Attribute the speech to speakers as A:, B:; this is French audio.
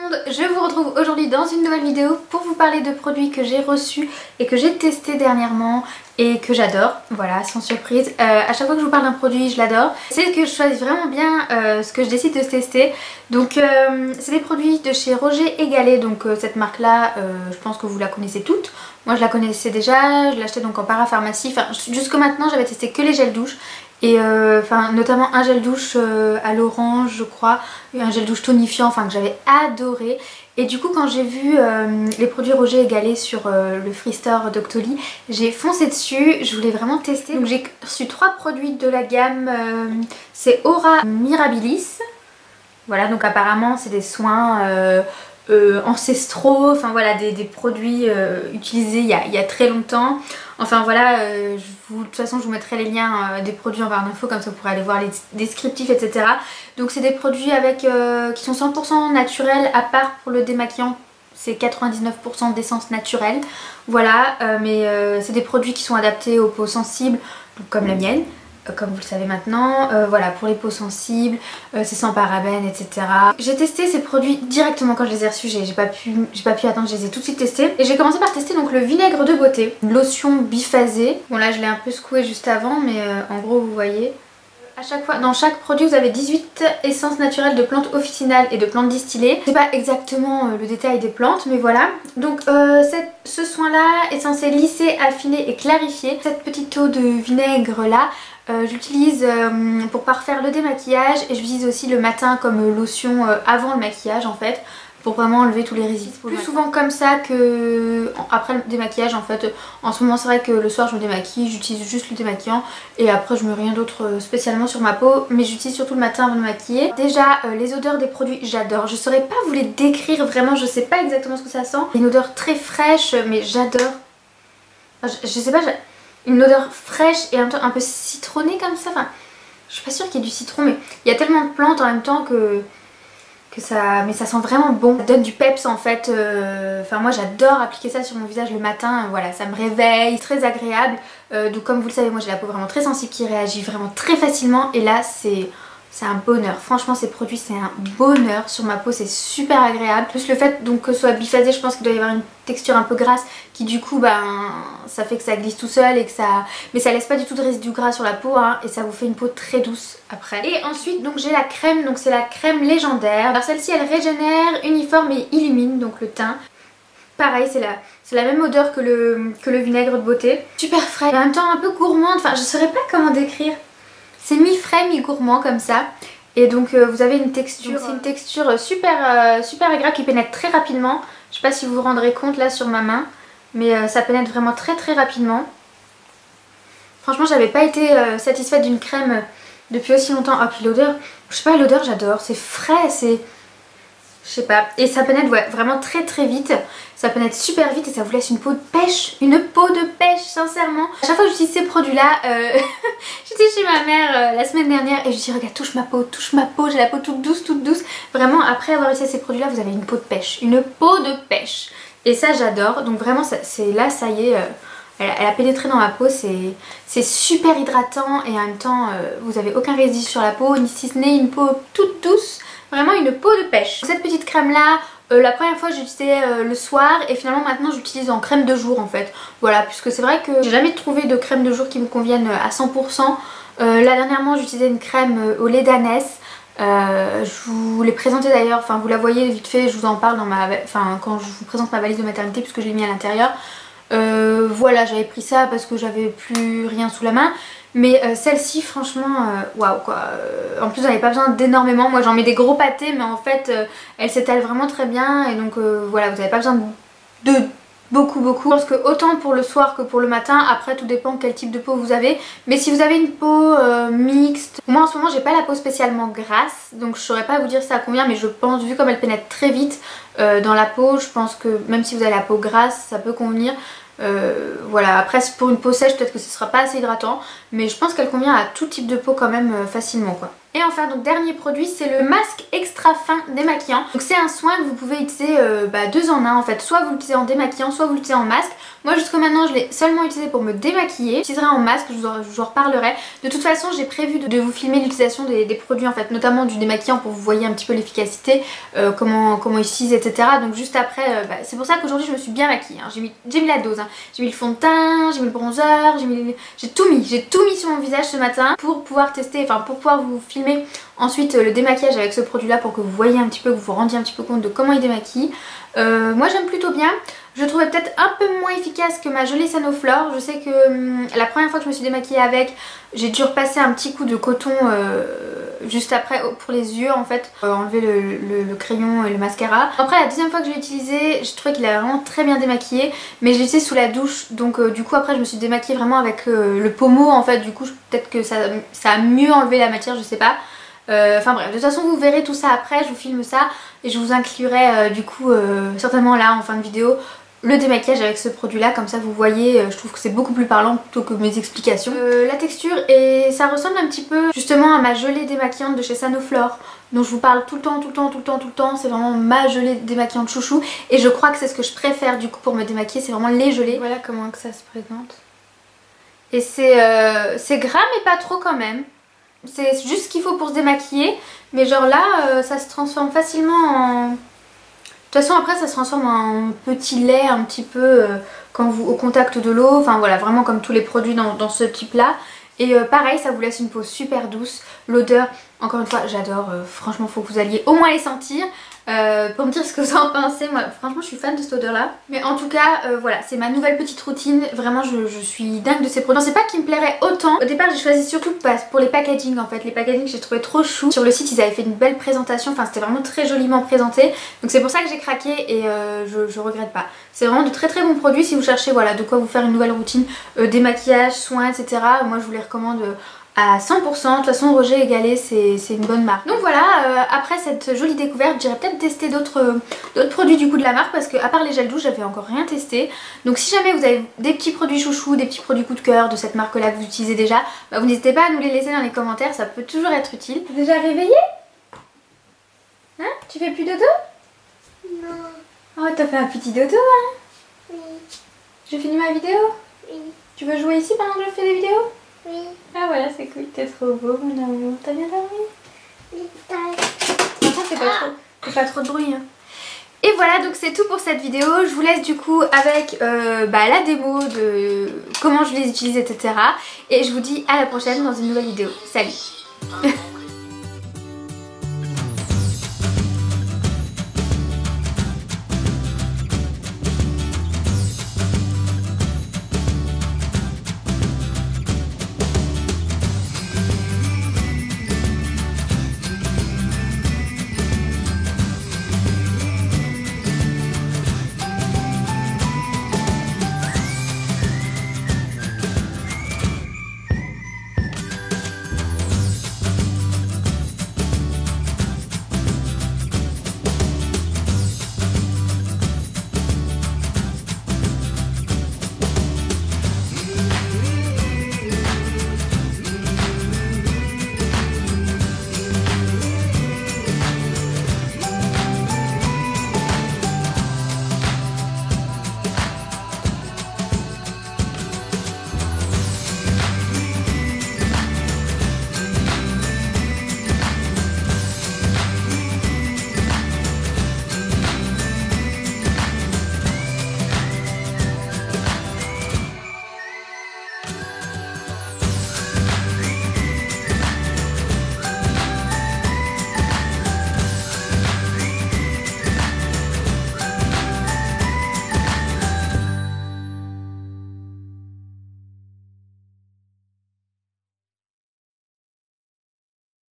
A: monde, je vous retrouve aujourd'hui dans une nouvelle vidéo pour vous parler de produits que j'ai reçus et que j'ai testés dernièrement et que j'adore, voilà, sans surprise. À chaque fois que je vous parle d'un produit, je l'adore. C'est que je choisis vraiment bien ce que je décide de tester. Donc c'est des produits de chez Roger et Gallet, donc cette marque là, je pense que vous la connaissez toutes. Moi je la connaissais déjà, je l'achetais donc en parapharmacie, enfin jusqu'à maintenant j'avais testé que les gels douche. Et notamment un gel douche à l'orange je crois, un gel douche tonifiant, enfin que j'avais adoré. Et du coup quand j'ai vu les produits Roger et Gallet sur le Freestore Doctoly, j'ai foncé dessus, je voulais vraiment tester. Donc j'ai reçu 3 produits de la gamme, c'est Aura Mirabilis. Voilà, donc apparemment c'est des soins ancestraux, enfin voilà, des produits utilisés il y a très longtemps. Enfin voilà, de toute façon je vous mettrai les liens des produits en barre d'infos, comme ça vous pourrez aller voir les descriptifs, etc. Donc c'est des produits avec qui sont 100% naturels, à part pour le démaquillant, c'est 99% d'essence naturelle. Voilà, mais c'est des produits qui sont adaptés aux peaux sensibles, donc comme la mienne. Comme vous le savez maintenant, voilà, pour les peaux sensibles, c'est sans parabènes, etc. J'ai testé ces produits directement quand je les ai reçus, j'ai pas pu attendre, je les ai tout de suite testés. Et j'ai commencé par tester donc le vinaigre de beauté, une lotion biphasée. Bon là je l'ai un peu secoué juste avant, mais en gros vous voyez. À chaque fois, dans chaque produit vous avez 18 essences naturelles de plantes officinales et de plantes distillées. C'est pas exactement le détail des plantes, mais voilà. Donc ce soin là est censé lisser, affiner et clarifier. Cette petite eau de vinaigre là, j'utilise pour parfaire le démaquillage, et j'utilise aussi le matin comme lotion avant le maquillage en fait, pour vraiment enlever tous les résidus. Plus souvent comme ça que après le démaquillage en fait. En ce moment c'est vrai que le soir je me démaquille, j'utilise juste le démaquillant et après je mets rien d'autre spécialement sur ma peau, mais j'utilise surtout le matin avant de me maquiller. Déjà les odeurs des produits j'adore, je saurais pas vous les décrire vraiment, je sais pas exactement ce que ça sent. Une odeur très fraîche mais j'adore. Je sais pas, une odeur fraîche et en même temps un peu citronnée comme ça. Enfin, je suis pas sûre qu'il y ait du citron, mais il y a tellement de plantes en même temps que ça... Mais ça sent vraiment bon. Ça donne du peps en fait. Enfin moi j'adore appliquer ça sur mon visage le matin. Voilà, ça me réveille, très agréable. Donc comme vous le savez, moi j'ai la peau vraiment très sensible qui réagit vraiment très facilement. Et là c'est un bonheur. Franchement ces produits c'est un bonheur sur ma peau, c'est super agréable. Plus le fait donc que ce soit biphasé, je pense qu'il doit y avoir une texture un peu grasse qui du coup ça fait que ça glisse tout seul et que ça... Mais ça laisse pas du tout de résidus gras sur la peau hein, et ça vous fait une peau très douce après. Et ensuite donc j'ai la crème, donc c'est la crème légendaire. Alors celle-ci elle régénère, uniforme et illumine donc le teint. Pareil c'est la même odeur que le vinaigre de beauté. Super frais, en même temps un peu gourmande, enfin je saurais pas comment décrire. C'est mi-frais, mi-gourmand comme ça. Et donc vous avez une texture, c'est une texture super agréable qui pénètre très rapidement. Je sais pas si vous vous rendrez compte là sur ma main, mais ça pénètre vraiment très rapidement. Franchement j'avais pas été satisfaite d'une crème depuis aussi longtemps. Ah puis l'odeur, je sais pas, l'odeur j'adore, c'est frais, c'est... Je sais pas, et ça pénètre ouais, vraiment très vite, ça pénètre super vite et ça vous laisse une peau de pêche, sincèrement. À chaque fois que j'utilise ces produits là, j'étais chez ma mère la semaine dernière et je dis regarde touche ma peau, j'ai la peau toute douce. Vraiment après avoir utilisé ces produits là vous avez une peau de pêche, et ça j'adore. Donc vraiment c'est là ça y est, elle a pénétré dans ma peau, c'est super hydratant et en même temps vous avez aucun résidu sur la peau, ni si ce n'est une peau toute douce. Vraiment une peau de pêche. Cette petite crème là, la première fois j'utilisais le soir et finalement maintenant j'utilise en crème de jour en fait. Voilà, puisque c'est vrai que j'ai jamais trouvé de crème de jour qui me convienne à 100%. Là dernièrement j'utilisais une crème au lait d'ânesse. Je vous l'ai présentée d'ailleurs, enfin vous la voyez vite fait, je vous en parle dans quand je vous présente ma valise de maternité puisque je l'ai mis à l'intérieur. Voilà, j'avais pris ça parce que j'avais plus rien sous la main. Mais celle-ci franchement waouh quoi, en plus j'en avais pas besoin d'énormément, moi j'en mets des gros pâtés mais en fait elle s'étale vraiment très bien et donc voilà, vous n'avez pas besoin de beaucoup. Je pense que autant pour le soir que pour le matin, après tout dépend quel type de peau vous avez, mais si vous avez une peau mixte, moi en ce moment j'ai pas la peau spécialement grasse donc je saurais pas vous dire ça combien, mais je pense vu comme elle pénètre très vite dans la peau, je pense que même si vous avez la peau grasse ça peut convenir. Voilà, après pour une peau sèche peut-être que ce sera pas assez hydratant, mais je pense qu'elle convient à tout type de peau quand même facilement quoi. Et enfin donc dernier produit, c'est le masque extra fin démaquillant. Donc c'est un soin que vous pouvez utiliser 2 en 1 en fait, soit vous l'utilisez en démaquillant, soit vous l'utilisez en masque. Moi jusqu'à maintenant je l'ai seulement utilisé pour me démaquiller. J'utiliserai en masque, je vous en reparlerai. De toute façon j'ai prévu de vous filmer l'utilisation des produits en fait, notamment du démaquillant pour que vous voyez un petit peu l'efficacité, comment utiliser etc. Donc juste après, c'est pour ça qu'aujourd'hui je me suis bien maquillée, hein. J'ai mis la dose, hein. J'ai mis le fond de teint, j'ai mis le bronzer, j'ai tout mis sur mon visage ce matin pour pouvoir tester, enfin pour pouvoir vous filmer ensuite le démaquillage avec ce produit là pour que vous voyez un petit peu, que vous vous rendiez un petit peu compte de comment il démaquille. Moi j'aime plutôt bien. Je le trouvais peut-être un peu moins efficace que ma jolie Sanoflore. Je sais que la première fois que je me suis démaquillée avec, j'ai dû repasser un petit coup de coton juste après pour les yeux en fait, enlever le crayon et le mascara. Après la deuxième fois que je l'ai utilisé, je trouvais qu'il a vraiment très bien démaquillé, mais je l'ai utilisé sous la douche, donc du coup après je me suis démaquillée vraiment avec le pommeau en fait, du coup peut-être que ça a mieux enlevé la matière, je sais pas. Enfin bref, de toute façon vous verrez tout ça après, je vous filme ça et je vous inclurai du coup certainement là en fin de vidéo le démaquillage avec ce produit là, comme ça vous voyez, je trouve que c'est beaucoup plus parlant plutôt que mes explications. La texture, et ça ressemble un petit peu justement à ma gelée démaquillante de chez Sanoflore dont je vous parle tout le temps, c'est vraiment ma gelée démaquillante chouchou et je crois que c'est ce que je préfère du coup pour me démaquiller, c'est vraiment les gelées. Voilà comment que ça se présente. Et c'est gras mais pas trop quand même. C'est juste ce qu'il faut pour se démaquiller, mais genre là ça se transforme facilement en... De toute façon après ça se transforme en petit lait un petit peu quand vous au contact de l'eau, enfin voilà, vraiment comme tous les produits dans ce type là. Et pareil, ça vous laisse une peau super douce. L'odeur, encore une fois, j'adore. Franchement, faut que vous alliez au moins les sentir pour me dire ce que vous en pensez. Moi, franchement, je suis fan de cette odeur là. Mais en tout cas, voilà, c'est ma nouvelle petite routine. Vraiment, je suis dingue de ces produits. C'est pas qu'ils me plairaient autant. Au départ, j'ai choisi surtout pour les packaging en fait. Les packaging, j'ai trouvé trop chou. Sur le site, ils avaient fait une belle présentation. Enfin, c'était vraiment très joliment présenté. Donc c'est pour ça que j'ai craqué et je regrette pas. C'est vraiment de très bons produits si vous cherchez voilà, de quoi vous faire une nouvelle routine démaquillage, soins, etc. Moi, je vous les recommande à 100%. De toute façon Roger et Gallet c'est une bonne marque. Donc voilà, après cette jolie découverte, j'irai peut-être tester d'autres produits du coup de la marque, parce que à part les gels douche j'avais encore rien testé. Donc si jamais vous avez des petits produits chouchous, des petits produits coup de cœur de cette marque là que vous utilisez déjà, vous n'hésitez pas à nous les laisser dans les commentaires, ça peut toujours être utile. T'es déjà réveillée? Hein? Tu fais plus dodo?
B: Non.
A: Oh, t'as fait un petit dodo hein?
B: Oui.
A: Je finis ma vidéo?
B: Oui.
A: Tu veux jouer ici pendant que je fais des vidéos?
B: Oui.
A: Ah voilà, c'est cool, t'es trop beau mon amour. T'as bien dormi?
B: Oui.
A: Attends, c'est pas trop de bruit hein. Et voilà, donc c'est tout pour cette vidéo. Je vous laisse du coup avec la démo de comment je les utilise, etc. Et je vous dis à la prochaine dans une nouvelle vidéo. Salut.